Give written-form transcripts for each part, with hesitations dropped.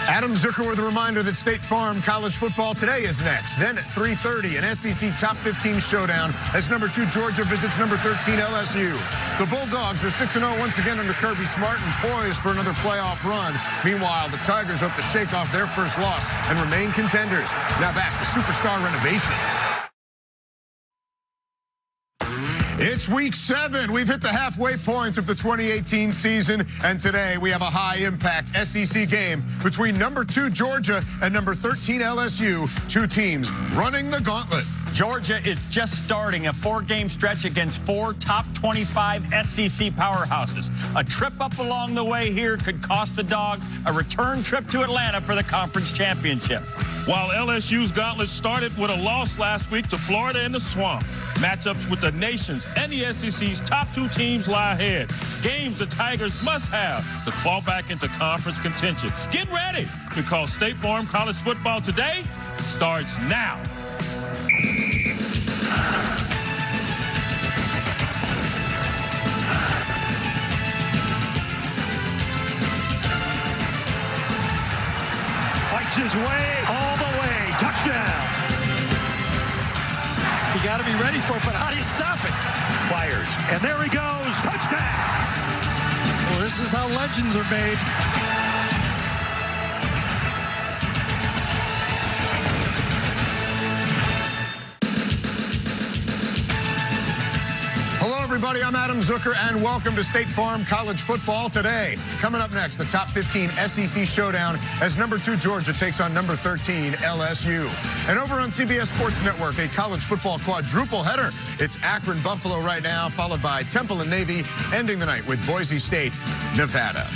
Adam Zucker with a reminder that State Farm College Football today is next. Then at 3:30, an SEC Top 15 showdown as number 2 Georgia visits number 13 LSU. The Bulldogs are 6-0 once again under Kirby Smart and poised for another playoff run. Meanwhile, the Tigers hope to shake off their first loss and remain contenders. Now back to Superstar Renovation. It's week 7. We've hit the halfway point of the 2018 season, and today we have a high-impact SEC game between number 2 Georgia and number 13 LSU, 2 teams running the gauntlet. Georgia is just starting a 4-game stretch against 4 top 25 SEC powerhouses. A trip up along the way here could cost the Dogs a return trip to Atlanta for the conference championship. While LSU's gauntlet started with a loss last week to Florida in the Swamp, matchups with the nation's and the SEC's top 2 teams lie ahead. Games the Tigers must have to claw back into conference contention. Get ready, because State Farm College Football today starts now. Fights his way all the way. Touchdown. You got to be ready for it, but how do you stop it? Fires. And there he goes. Touchdown. Well, this is how legends are made. Hello, everybody. I'm Adam Zucker, and welcome to State Farm College Football today. Coming up next, the top 15 SEC showdown as number 2 Georgia takes on number 13 LSU. And over on CBS Sports Network, a college football quadruple header. It's Akron-Buffalo right now, followed by Temple and Navy, ending the night with Boise State, Nevada.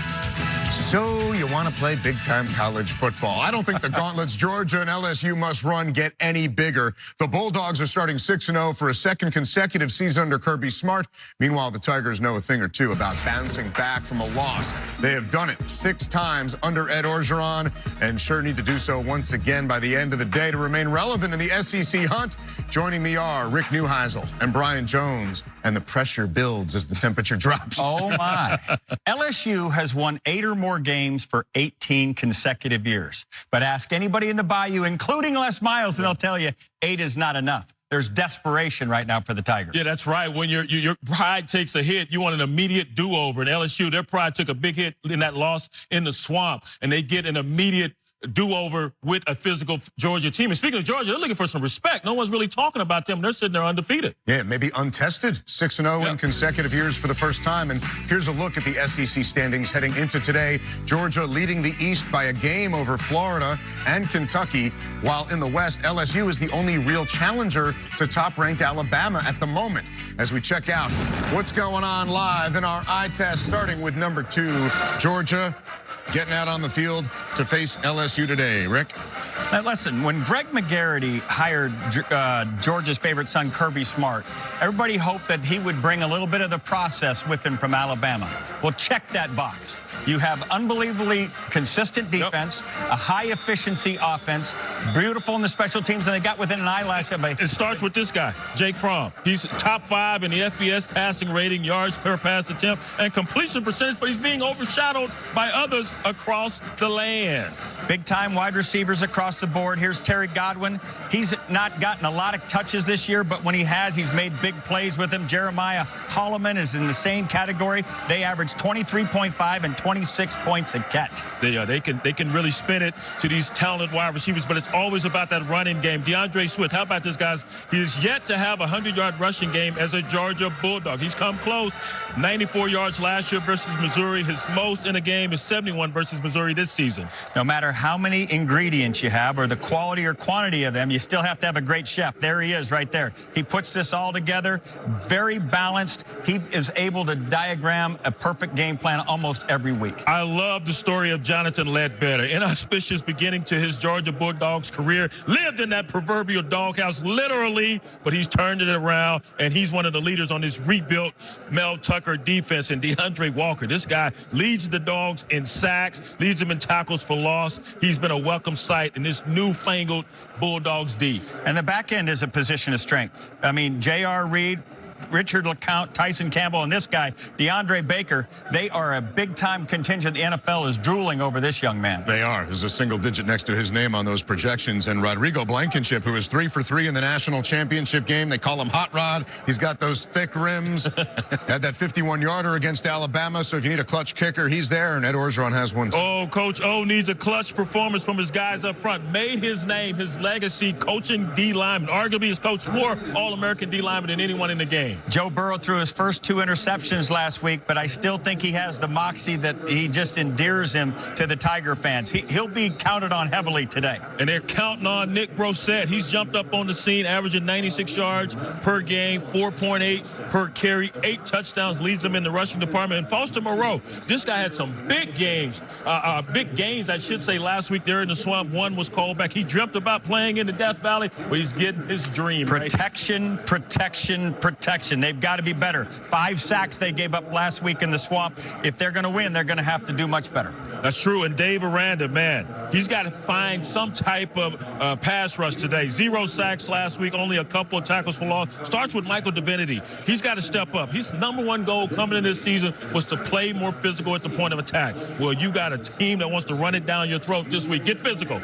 So you want to play big-time college football. I don't think the gauntlets Georgia and LSU must run get any bigger. The Bulldogs are starting 6-0 for a second consecutive season under Kirby Smart. Meanwhile, the Tigers know a thing or two about bouncing back from a loss. They have done it 6 times under Ed Orgeron and sure need to do so once again by the end of the day to remain relevant in the SEC hunt. Joining me are Rick Neuheisel and Brian Jones, and the pressure builds as the temperature drops. Oh, my. LSU has won 8 or more games for 18 consecutive years. But ask anybody in the Bayou, including Les Miles, and they'll tell you 8 is not enough. There's desperation right now for the Tigers. Yeah, that's right. When your pride takes a hit, you want an immediate do-over. And LSU, their pride took a big hit in that loss in the Swamp, and they get an immediate do-over with a physical Georgia team. And speaking of Georgia, they're looking for some respect. No one's really talking about them. They're sitting there undefeated. Yeah, maybe untested. 6-0 in consecutive years for the first time. And here's a look at the SEC standings heading into today. Georgia leading the East by a game over Florida and Kentucky, while in the West, LSU is the only real challenger to top-ranked Alabama at the moment. As we check out what's going on live in our eye test, starting with number 2, Georgia, getting out on the field to face LSU today. Rick? Now, listen, when Greg McGarity hired Georgia's favorite son, Kirby Smart, everybody hoped that he would bring a little bit of the process with him from Alabama. Well, check that box. You have unbelievably consistent defense, a high-efficiency offense, beautiful in the special teams, and they got within an eyelash of It starts with this guy, Jake Fromm. He's top 5 in the FBS passing rating, yards per pass attempt, and completion percentage, but he's being overshadowed by others across the land. Big-time wide receivers across the board. Here's Terry Godwin. He's not gotten a lot of touches this year, but when he has, he's made big plays with him. Jeremiah Holloman is in the same category. They average 23.5 and 26 points a catch. They can really spin it to these talented wide receivers, but it's always about that running game. DeAndre Swift, how about this, guys? He is yet to have a 100-yard rushing game as a Georgia Bulldog. He's come close. 94 yards last year versus Missouri. His most in a game is 71 versus Missouri this season. No matter how many ingredients you have or the quality or quantity of them, you still have to have a great chef. There he is right there. He puts this all together, very balanced. He is able to diagram a perfect game plan almost every week. I love the story of Jonathan Ledbetter. Inauspicious beginning to his Georgia Bulldogs career. Lived in that proverbial doghouse, literally, but he's turned it around, and he's one of the leaders on this rebuilt Mel Tucker defense. And DeAndre Walker, this guy leads the Dogs in sacks, leads them in tackles for loss. He's been a welcome sight in this newfangled Bulldogs D. And the back end is a position of strength. I mean, J.R. Reed, Richard LeCount, Tyson Campbell, and this guy, DeAndre Baker, they are a big-time contingent. The NFL is drooling over this young man. They are. There's a single digit next to his name on those projections. And Rodrigo Blankenship, who is 3 for 3 in the national championship game. They call him Hot Rod. He's got those thick rims. Had that 51-yarder against Alabama. So if you need a clutch kicker, he's there. And Ed Orgeron has one, too. Oh, Coach O needs a clutch performance from his guys up front. Made his name, his legacy, coaching D-lineman. Arguably, he's coached more All-American D-lineman than anyone in the game. Joe Burrow threw his first 2 interceptions last week, but I still think he has the moxie that he just endears him to the Tiger fans. He'll be counted on heavily today. And they're counting on Nick Brossette. He's jumped up on the scene, averaging 96 yards per game, 4.8 per carry, 8 touchdowns, leads them in the rushing department. And Foster Moreau, this guy had some big games, big gains, I should say, last week there in the swamp. One was called back. He dreamt about playing in the Death Valley, but he's getting his dream. Protection, right? Protection. They've got to be better. 5 sacks they gave up last week in the swamp. If they're going to win, they're going to have to do much better. That's true. And Dave Aranda, man, he's got to find some type of pass rush today. 0 sacks last week, only a couple of tackles for loss. Starts with Michael Divinity. He's got to step up. His #1 goal coming in this season was to play more physical at the point of attack. Well, you got a team that wants to run it down your throat this week. Get physical.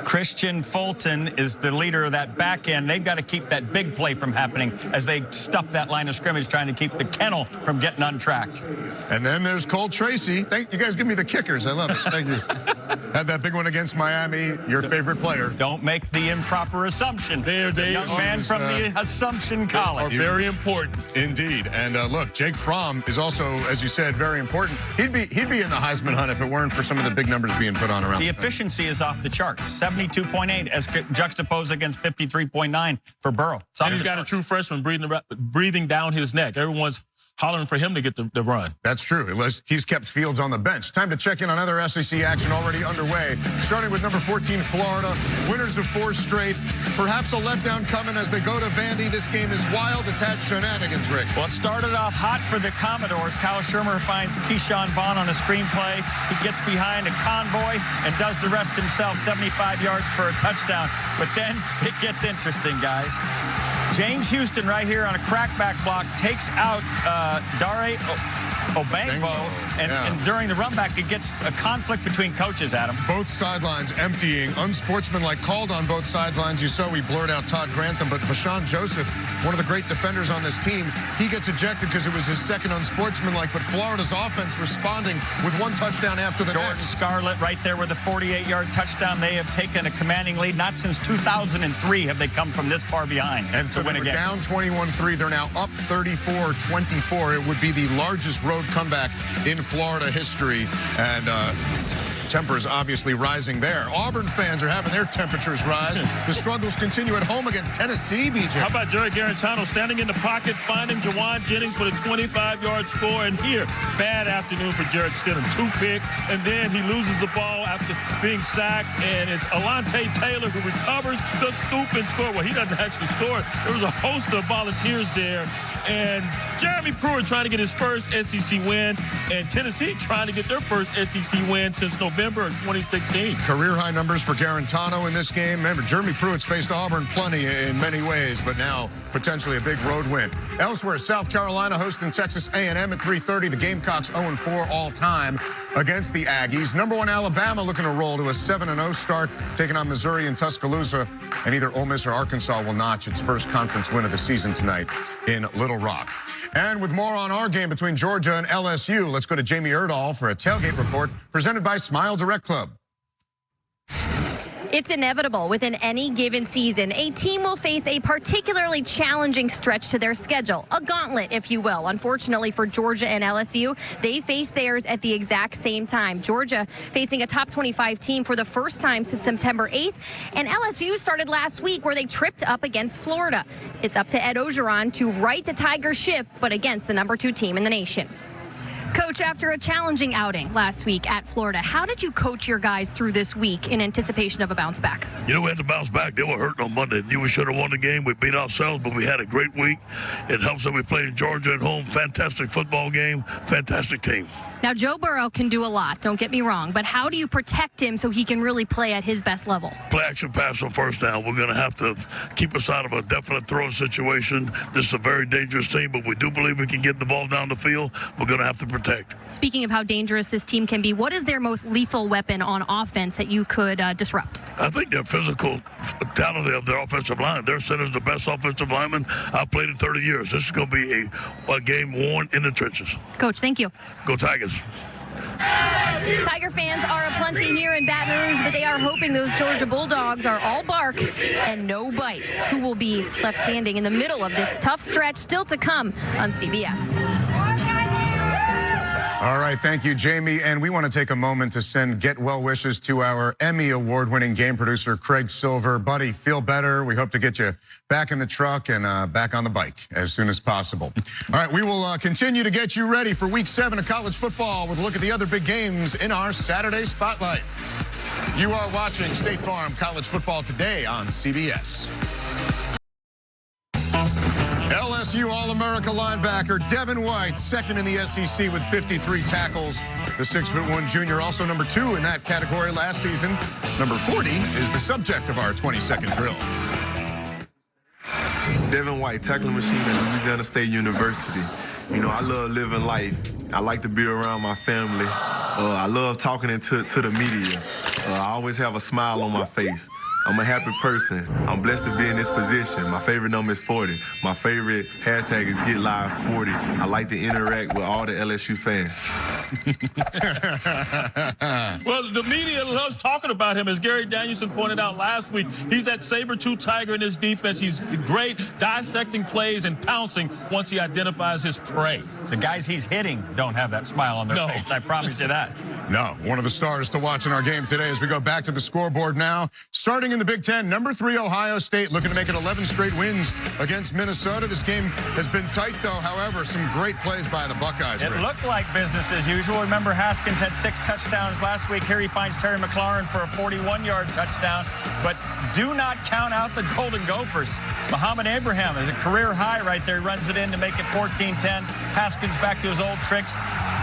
Christian Fulton is the leader of that back end. They've got to keep that big play from happening as they stuff that line of scrimmage, trying to keep the kennel from getting untracked. And then there's Cole Tracy. Thank you guys. Give me the kickers. I love it. Thank you. Had that big one against Miami, your favorite player. Don't make the improper assumption. They young man from the Assumption College. Are very important. Indeed. And look, Jake Fromm is also, as you said, very important. He'd be in the Heisman hunt if it weren't for some of the big numbers being put on around. The efficiency is off the charts. 72.8 as juxtaposed against 53.9 for Burrow. And he's got a true freshman breathing down his neck. Everyone's hollering for him to get the run. That's true. He's kept Fields on the bench. Time to check in on other SEC action already underway. Starting with number 14, Florida. Winners of 4 straight. Perhaps a letdown coming as they go to Vandy. This game is wild. It's had shenanigans, Rick. Well, it started off hot for the Commodores. Kyle Shermer finds Keyshawn Vaughn on a screenplay. He gets behind a convoy and does the rest himself, 75 yards for a touchdown. But then it gets interesting, guys. James Houston right here on a crackback block takes out Dare Obangbo, and during the run back, it gets a conflict between coaches, Adam. Both sidelines emptying, unsportsmanlike called on both sidelines. You saw we blurred out Todd Grantham, but Vashawn Joseph, one of the great defenders on this team, he gets ejected because it was his second unsportsmanlike, but Florida's offense responding with 1 touchdown after the Jordan Scarlett right there with a 48-yard touchdown. They have taken a commanding lead. Not since 2003 have they come from this far behind. And so they were down 21-3. They're now up 34-24. It would be the largest road comeback in Florida history, and tempers obviously rising there. Auburn fans are having their temperatures rise. The struggles continue at home against Tennessee, BJ. How about Jerry Garantano standing in the pocket, finding Jawan Jennings for the 25-yard score? And here, bad afternoon for Jarrett Stidham. 2 picks, and then he loses the ball after being sacked, and it's Alante Taylor who recovers the scoop and score. Well, he doesn't actually score. There was a host of volunteers there, and Jeremy Pruitt trying to get his first SEC win, and Tennessee trying to get their first SEC win since November of 2016. Career-high numbers for Garantano in this game. Remember, Jeremy Pruitt's faced Auburn plenty in many ways, but now potentially a big road win. Elsewhere, South Carolina hosting Texas A&M at 3:30. The Gamecocks 0-4 all-time against the Aggies. #1 Alabama looking to roll to a 7-0 start, taking on Missouri and Tuscaloosa. And either Ole Miss or Arkansas will notch its first conference win of the season tonight in Little Rock. And with more on our game between Georgia and LSU, let's go to Jamie Erdahl for a tailgate report presented by Smile Direct Club. It's inevitable within any given season. A team will face a particularly challenging stretch to their schedule, a gauntlet, if you will. Unfortunately for Georgia and LSU, they face theirs at the exact same time. Georgia facing a top 25 team for the first time since September 8th, and LSU started last week where they tripped up against Florida. It's up to Ed Orgeron to right the Tigers ship, but against the #2 team in the nation. Coach, after a challenging outing last week at Florida, how did you coach your guys through this week in anticipation of a bounce back? You know, we had to bounce back. They were hurting on Monday. Knew we should have won the game. We beat ourselves, but we had a great week. It helps that we played in Georgia at home. Fantastic football game. Fantastic team. Now, Joe Burrow can do a lot, don't get me wrong, but how do you protect him so he can really play at his best level? Play action pass on first down. We're going to have to keep us out of a definite throw situation. This is a very dangerous team, but we do believe we can get the ball down the field. We're going to have to protect. Speaking of how dangerous this team can be, what is their most lethal weapon on offense that you could disrupt? I think their physical talent of their offensive line. Their center's the best offensive lineman I've played in 30 years. This is going to be a game won in the trenches. Coach, thank you. Go Tigers. Tiger fans are aplenty here in Baton Rouge, but they are hoping those Georgia Bulldogs are all bark and no bite. Who will be left standing in the middle of this tough stretch still to come on CBS. All right, thank you, Jamie. And we want to take a moment to send get well wishes to our Emmy Award-winning game producer, Craig Silver. Buddy, feel better. We hope to get you back in the truck and back on the bike as soon as possible. All right, we will continue to get you ready for Week 7 of college football with a look at the other big games in our Saturday Spotlight. You are watching State Farm College Football today on CBS. LSU All-America linebacker Devin White, second in the SEC with 53 tackles. The 6'1" junior, also number 2 in that category last season. Number 40 is the subject of our 20-second drill. Devin White, tackling machine at Louisiana State University. You know, I love living life. I like to be around my family. I love talking to the media. I always have a smile on my face. I'm a happy person. I'm blessed to be in this position. My favorite number is 40. My favorite hashtag is GetLive40. I like to interact with all the LSU fans. Well, the media loves talking about him. As Gary Danielson pointed out last week, he's that saber-tooth tiger in his defense. He's great dissecting plays and pouncing once he identifies his prey. The guys he's hitting don't have that smile on their face. I promise you that. No, one of the stars to watch in our game today as we go back to the scoreboard now. Starting in the Big Ten, number 3 Ohio State looking to make it 11 straight wins against Minnesota. This game has been tight, though. However, some great plays by the Buckeyes. It looked like business as usual. Remember, Haskins had 6 touchdowns last week. Here he finds Terry McLaurin for a 41-yard touchdown. But do not count out the Golden Gophers. Muhammad Abraham is a career high right there. He runs it in to make it 14-10. Haskins back to his old tricks.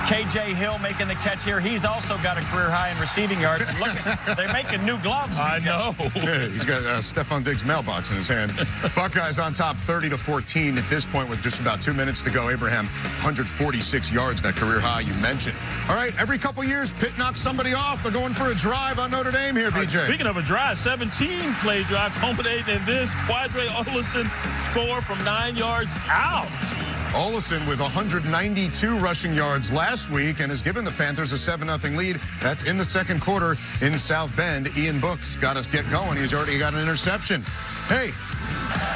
K.J. Hill making the catch here. He's also got a career high in receiving yards. And look, they're making new gloves. I know. Yeah, he's got Stephon Diggs' mailbox in his hand. Buckeyes on top 30-14 at this point with just about 2 minutes to go. Abraham, 146 yards, that career high you mentioned. All right, every couple years, Pitt knocks somebody off. They're going for a drive on Notre Dame here, BJ. Speaking of a drive, 17-play drive culminating in this. Quadre Olison score from 9 yards out. Olison with 192 rushing yards last week and has given the Panthers a 7-0 lead. That's in the second quarter in South Bend. Ian Book's got us get going. He's already got an interception. Hey,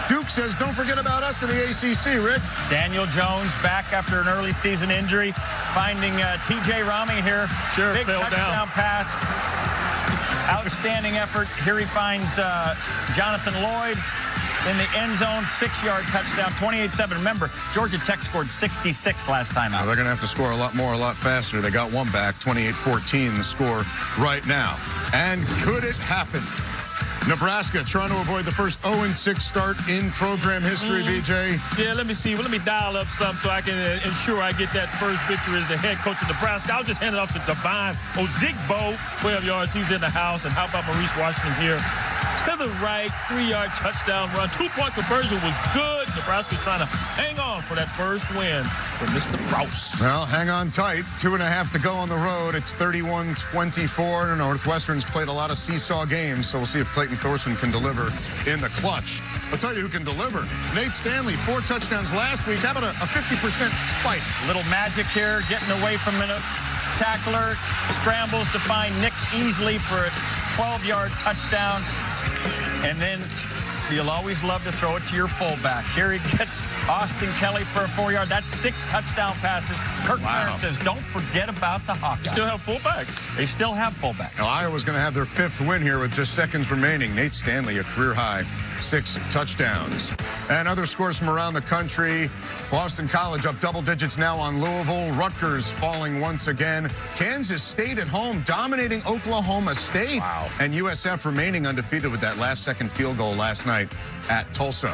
Duke says don't forget about us in the ACC, Rick. Daniel Jones back after an early season injury. Finding T.J. Rami here. Sure, big touchdown pass. Outstanding effort. Here he finds Jonathan Lloyd in the end zone, 6-yard touchdown, 28-7. Remember, Georgia Tech scored 66 last time out. Now they're going to have to score a lot more, a lot faster. They got one back, 28-14, the score right now. And could it happen? Nebraska trying to avoid the first 0-6 start in program history, BJ. Yeah, let me see. Well, let me dial up something so I can ensure I get that first victory as the head coach of Nebraska. I'll just hand it off to Devine Ozigbo, 12 yards. He's in the house. And how about Maurice Washington here? To the right, 3-yard touchdown run. 2-point conversion was good. Nebraska's trying to hang on for that first win for Mr. Rouse. Well, hang on tight. 2.5 to go on the road. It's 31-24. Northwestern's played a lot of seesaw games, so we'll see if Clayton Thorson can deliver in the clutch. I'll tell you who can deliver. Nate Stanley, 4 touchdowns last week. How about a 50% spike? Little magic here, getting away from the tackler. Scrambles to find Nick Easley for a 12-yard touchdown. And then you'll always love to throw it to your fullback. Here he gets Austin Kelly for a 4-yard. That's 6 touchdown passes. Kirk Ferentz says, don't forget about the Hawkeyes. They still have fullbacks. They still have fullbacks. Now, Iowa's going to have their 5th win here with just seconds remaining. Nate Stanley, a career high, 6 touchdowns. And other scores from around the country. Boston College up double digits now on Louisville. Rutgers falling once again. Kansas State at home dominating Oklahoma State. Wow. And USF remaining undefeated with that last-second field goal last night at Tulsa.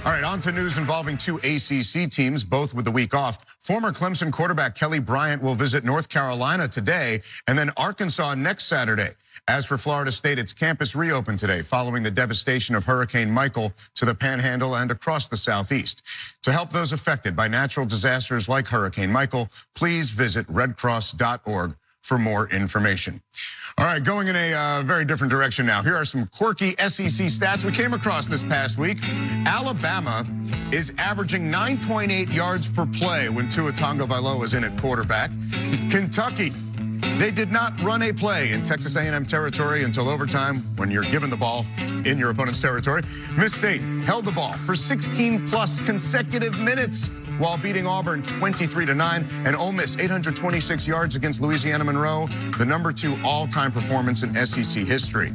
All right, on to news involving two ACC teams, both with the week off. Former Clemson quarterback Kelly Bryant will visit North Carolina today and then Arkansas next Saturday. As for Florida State, its campus reopened today following the devastation of Hurricane Michael to the Panhandle and across the Southeast. To help those affected by natural disasters like Hurricane Michael, please visit redcross.org for more information. All right, going in a very different direction now. Here are some quirky SEC stats we came across this past week. Alabama is averaging 9.8 yards per play when Tua Tagovailoa is in at quarterback. Kentucky, they did not run a play in Texas A&M territory until overtime when you're given the ball in your opponent's territory. Miss State held the ball for 16-plus consecutive minutes while beating Auburn 23-9, and Ole Miss 826 yards against Louisiana Monroe, the #2 all-time performance in SEC history.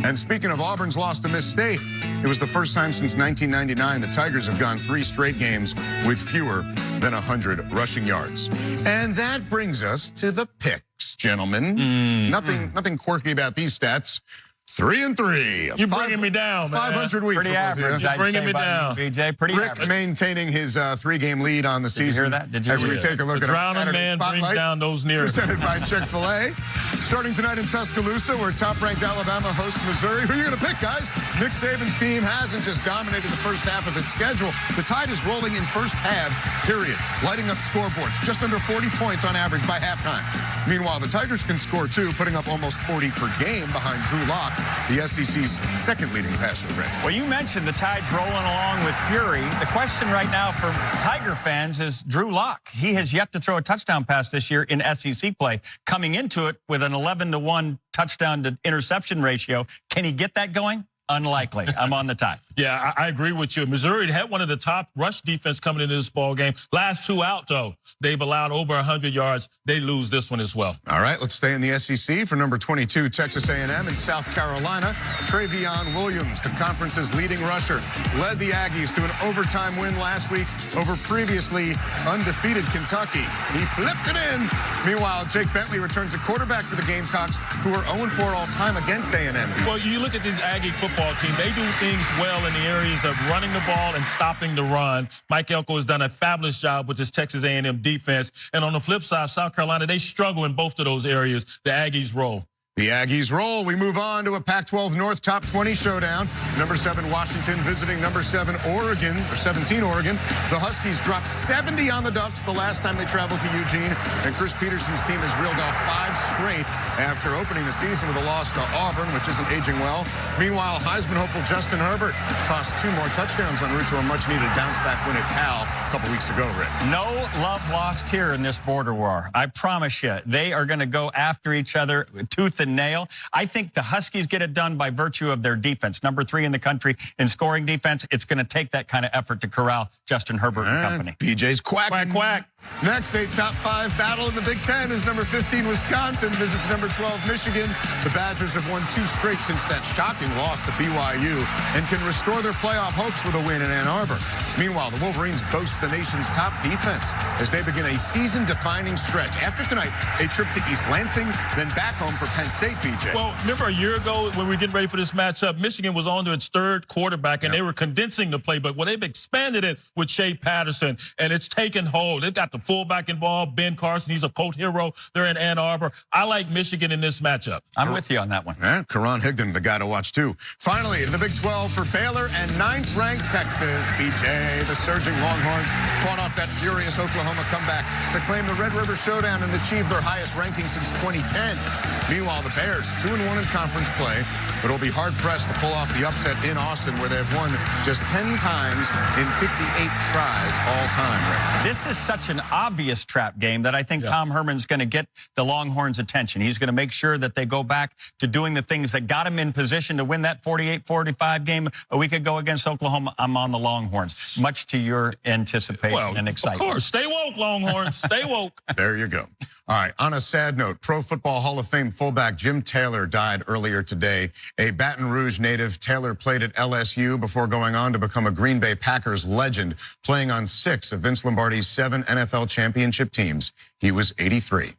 And speaking of Auburn's loss to Miss State, it was the first time since 1999 the Tigers have gone 3 straight games with fewer than 100 rushing yards. And that brings us to the picks, gentlemen. Nothing quirky about these stats. 3-3. You're bringing me down, man. 500 weeks. Pretty average. You're bringing me down. BJ, pretty Rick average. maintaining his 3-game lead on the season. Did you hear that? Did you as we take a look The at our drowning Saturday man spotlight, brings down those nearest. presented by Chick-fil-A. Starting tonight in Tuscaloosa, where top-ranked Alabama hosts Missouri. Who are you going to pick, guys? Nick Saban's team hasn't just dominated the first half of its schedule. The Tide is rolling in first halves, period. Lighting up scoreboards, just under 40 points on average by halftime. Meanwhile, the Tigers can score, too, putting up almost 40 per game behind Drew Lock, the SEC's second leading passer. Well, you mentioned the Tide's rolling along with fury. The question right now for Tiger fans is Drew Lock. He has yet to throw a touchdown pass this year in SEC play, coming into it with an 11-to-1 touchdown to interception ratio. Can he get that going? Unlikely. I'm on the Tide. Yeah, I agree with you. Missouri had one of the top rush defense coming into this ball game. Last 2 out, though, they've allowed over 100 yards. They lose this one as well. All right, let's stay in the SEC for number 22, Texas A&M in South Carolina. Travion Williams, the conference's leading rusher, led the Aggies to an overtime win last week over previously undefeated Kentucky. He flipped it in. Meanwhile, Jake Bentley returns a quarterback for the Gamecocks, who are 0-4 all-time against A&M. Well, you look at this Aggie football team. They do things well in the areas of running the ball and stopping the run. Mike Elko has done a fabulous job with this Texas A&M defense. And on the flip side, South Carolina, they struggle in both of those areas. The Aggies roll. The Aggies roll. We move on to a Pac-12 North top 20 showdown. Number 7 Washington visiting number 7 Oregon, or 17 Oregon. The Huskies dropped 70 on the Ducks the last time they traveled to Eugene, and Chris Peterson's team has reeled off 5 straight after opening the season with a loss to Auburn, which isn't aging well. Meanwhile, Heisman hopeful Justin Herbert tossed 2 more touchdowns en route to a much-needed bounce-back win at Cal a couple weeks ago, Rick. No love lost here in this border war. I promise you, they are going to go after each other tooth and nail. I think the Huskies get it done by virtue of their defense. Number 3 in the country in scoring defense. It's going to take that kind of effort to corral Justin Herbert and company. BJ's quacking. Quack, quack. Next, a top 5 battle in the Big Ten is number 15 Wisconsin visits number 12 Michigan. The Badgers have won 2 straight since that shocking loss to BYU and can restore their playoff hopes with a win in Ann Arbor. Meanwhile, the Wolverines boast the nation's top defense as they begin a season-defining stretch. After tonight, a trip to East Lansing, then back home for Penn State, BJ. Well, remember a year ago when we were getting ready for this matchup, Michigan was on to its 3rd quarterback, and they were condensing the play. But they've expanded it with Shea Patterson, and it's taken hold. They've got the fullback involved, Ben Carson. He's a cult hero. They're in Ann Arbor. I like Michigan in this matchup. I'm with you on that one. And Karan Higdon, the guy to watch, too. Finally, in the Big 12 for Baylor and 9th-ranked Texas, BJ, the surging Longhorns fought off that furious Oklahoma comeback to claim the Red River Showdown and achieve their highest ranking since 2010. Meanwhile, the Bears, 2-1 in conference play, but will be hard-pressed to pull off the upset in Austin, where they've won just 10 times in 58 tries all time. This is such an obvious trap game that I think Tom Herman's going to get the Longhorns' attention. He's going to make sure that they go back to doing the things that got him in position to win that 48-45 game a week ago against Oklahoma. I'm on the Longhorns, much to your anticipation and excitement. Of course. Stay woke, Longhorns. Stay woke. There you go. All right, on a sad note, Pro Football Hall of Fame fullback Jim Taylor died earlier today. A Baton Rouge native, Taylor played at LSU before going on to become a Green Bay Packers legend, playing on 6 of Vince Lombardi's 7 NFL championship teams. He was 83.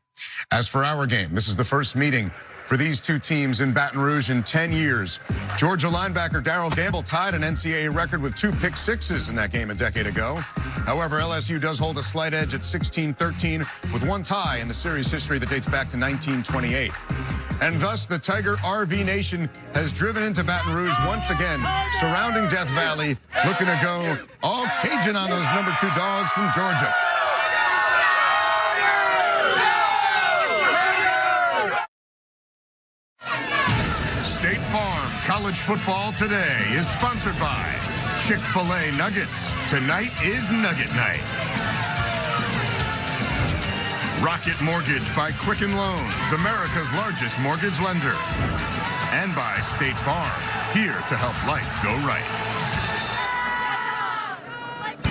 As for our game, this is the first meeting for these two teams in Baton Rouge in 10 years. Georgia linebacker Darrell Gamble tied an NCAA record with 2 pick sixes in that game a decade ago. However, LSU does hold a slight edge at 16-13 with 1 tie in the series history that dates back to 1928. And thus, the Tiger RV Nation has driven into Baton Rouge once again, surrounding Death Valley, looking to go all Cajun on those number 2 dogs from Georgia. State Farm College Football Today is sponsored by Chick-fil-A Nuggets. Tonight is Nugget Night. Rocket Mortgage by Quicken Loans, America's largest mortgage lender. And by State Farm, here to help life go right.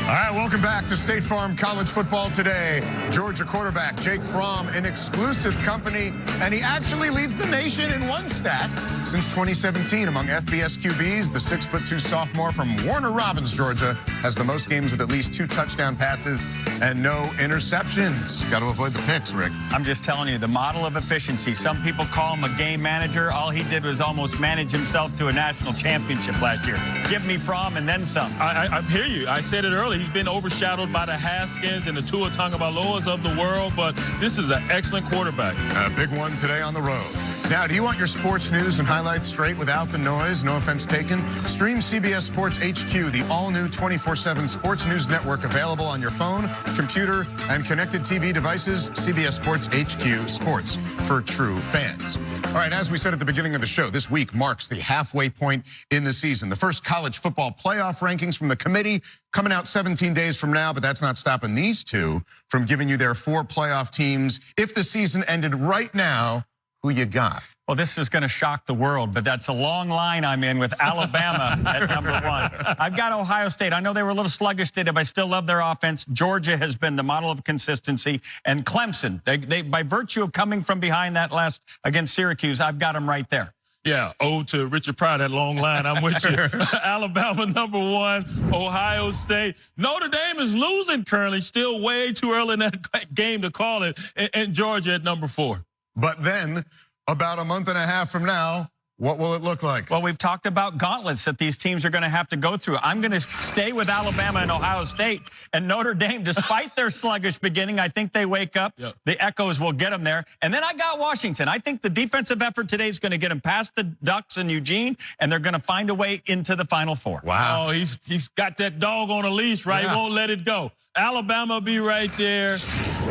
All right, welcome back to State Farm College Football Today. Georgia quarterback Jake Fromm in exclusive company, and he actually leads the nation in one stat since 2017 among FBS QBs. The 6'2" sophomore from Warner Robins, Georgia, has the most games with at least 2 touchdown passes and no interceptions. Got to avoid the picks, Rick. I'm just telling you, the model of efficiency. Some people call him a game manager. All he did was almost manage himself to a national championship last year. Give me Fromm and then some. I hear you. I said it earlier. He's been overshadowed by the Haskins and the Tua Tagovailoas of the world, but this is an excellent quarterback. A big one today on the road. Now, do you want your sports news and highlights straight without the noise? No offense taken. Stream CBS Sports HQ, the all-new 24/7 sports news network available on your phone, computer, and connected TV devices. CBS Sports HQ, sports for true fans. All right, as we said at the beginning of the show, this week marks the halfway point in the season. The first college football playoff rankings from the committee coming out 17 days from now, but that's not stopping these two from giving you their 4 playoff teams. If the season ended right now, who you got? Well, this is going to shock the world, but that's a long line I'm in with Alabama at number 1. I've got Ohio State. I know they were a little sluggish today, but I still love their offense. Georgia has been the model of consistency. And Clemson, they by virtue of coming from behind that last against Syracuse, I've got them right there. Yeah, ode to Richard Pryor, that long line. I'm with you. Alabama, number 1. Ohio State. Notre Dame is losing currently. Still way too early in that game to call it. And Georgia at number 4. But then, about a month and a half from now, what will it look like? Well, we've talked about gauntlets that these teams are going to have to go through. I'm going to stay with Alabama and Ohio State. And Notre Dame, despite their sluggish beginning, I think they wake up. Yep. The echoes will get them there. And then I got Washington. I think the defensive effort today is going to get them past the Ducks and Eugene, and they're going to find a way into the Final Four. Wow. Oh, he's got that dog on a leash, right? Yeah. He won't let it go. Alabama will be right there.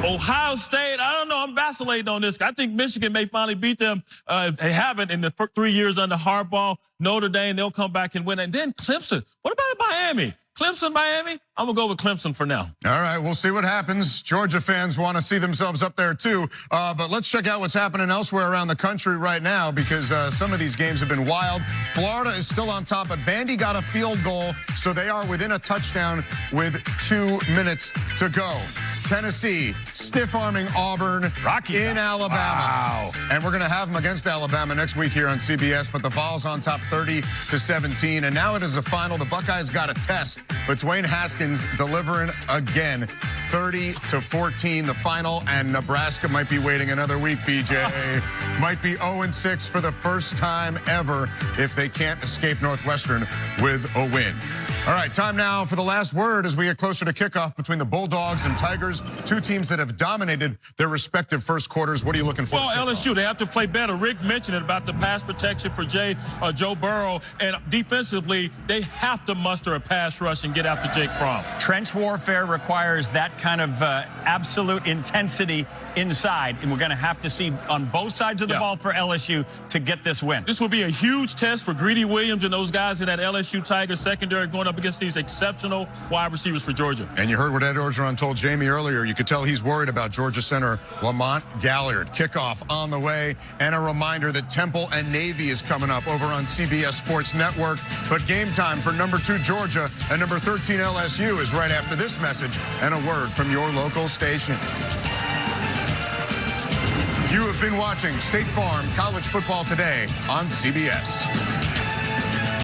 Ohio State, I don't know. I'm vacillating on this. I think Michigan may finally beat them. They haven't in the 3 years under Harbaugh. Notre Dame, they'll come back and win. And then Clemson. What about Miami? Clemson, Miami? I'm going to go with Clemson for now. All right, we'll see what happens. Georgia fans want to see themselves up there, too. But let's check out what's happening elsewhere around the country right now, because some of these games have been wild. Florida is still on top, but Vandy got a field goal, so they are within a touchdown with 2 minutes to go. Tennessee stiff-arming Auburn in Alabama. Wow. And we're going to have them against Alabama next week here on CBS, but the Vols on top 30-17. And now it is a final. The Buckeyes got a test, but Dwayne Haskins delivering again. 30-14, the final, and Nebraska might be waiting another week, BJ. Might be 0-6 for the first time ever if they can't escape Northwestern with a win. All right, time now for the last word as we get closer to kickoff between the Bulldogs and Tigers, 2 teams that have dominated their respective first quarters. What are you looking for? Well, LSU, they have to play better. Rick mentioned it about the pass protection for Joe Burrow, and defensively, they have to muster a pass rush and get after Jake Fromm. Trench warfare requires that kind of absolute intensity inside, and we're going to have to see on both sides of the ball for LSU to get this win. This will be a huge test for Greedy Williams and those guys in that LSU Tigers secondary going up against these exceptional wide receivers for Georgia. And you heard what Ed Orgeron told Jamie earlier. You could tell he's worried about Georgia center Lamont Gallard. Kickoff on the way, and a reminder that Temple and Navy is coming up over on CBS Sports Network. But game time for number 2 Georgia and number 13 LSU is right after this message and a word from your local station. You have been watching State Farm College Football Today on CBS.